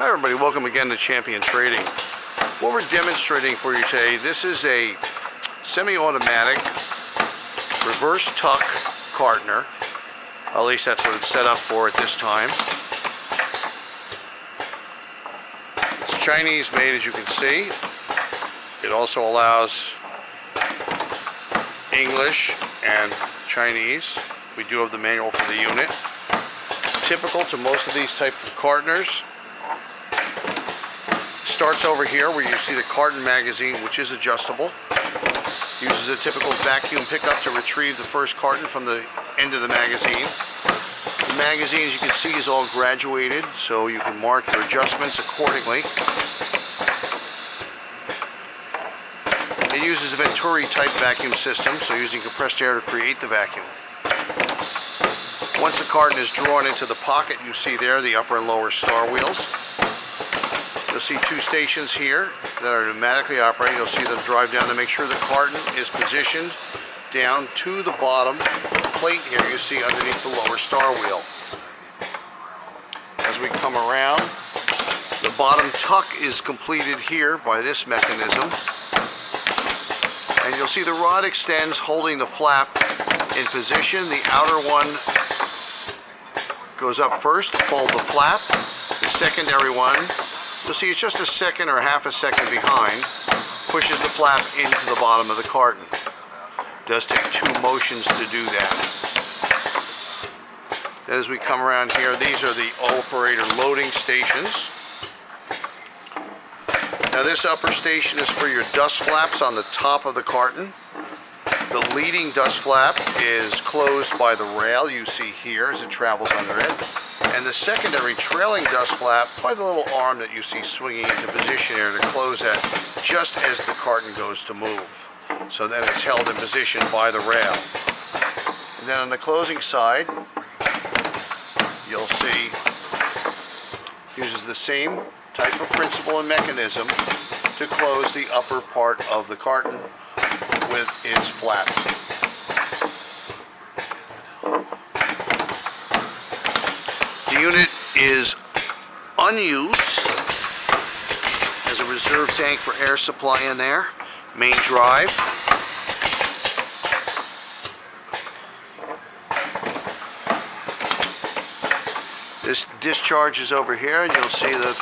Hi everybody, welcome again to Champion Trading. What we're demonstrating for you today, this is a semi-automatic reverse tuck cartoner. At least that's what it's set up for at this time. It's Chinese made, as you can see. It also allows English and Chinese. We do have the manual for the unit. Typical to most of these types of cartoners. Starts over here where you see the carton magazine, which is adjustable. Uses a typical vacuum pickup to retrieve the first carton from the end of the magazine. The magazine, as you can see, is all graduated, so you can mark your adjustments accordingly. It uses a Venturi type vacuum system, so using compressed air to create the vacuum. Once the carton is drawn into the pocket, you see there the upper and lower star wheels. You'll see two stations here that are pneumatically operated. You'll see them drive down to make sure the carton is positioned down to the bottom plate here you see underneath the lower star wheel. As we come around, the bottom tuck is completed here by this mechanism. And you'll see the rod extends holding the flap in position. The outer one goes up first to fold the flap. The secondary one, you'll see it's just a second or half a second behind, pushes the flap into the bottom of the carton. It does take two motions to do that. Then as we come around here, these are the operator loading stations. Now this upper station is for your dust flaps on the top of the carton. The leading dust flap is closed by the rail you see here as it travels under it. And the secondary trailing dust flap by the little arm that you see swinging into position here to close that just as the carton goes to move. So then it's held in position by the rail. And then on the closing side, you'll see uses the same type of principle and mechanism to close the upper part of the carton with its flap. The unit is unused as a reserve tank for air supply in there. Main drive. This discharge is over here, and you'll see the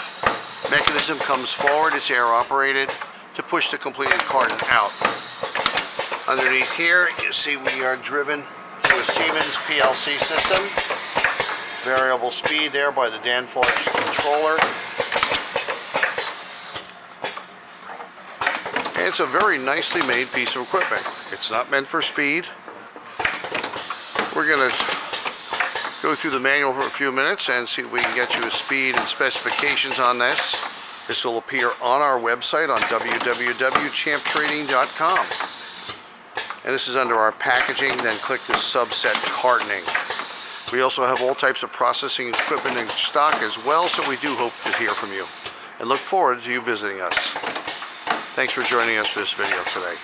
mechanism comes forward. It's air operated to push the completed carton out. Underneath here, you see we are driven through a Siemens PLC system. Variable speed there by the Danfoss controller. And it's a very nicely made piece of equipment. It's not meant for speed. We're going to go through the manual for a few minutes and see if we can get you a speed and specifications on this. This will appear on our website on www.champtrading.com. And this is under our packaging, then click the subset cartoning. We also have all types of processing equipment in stock as well, so we do hope to hear from you and look forward to you visiting us. Thanks for joining us for this video today.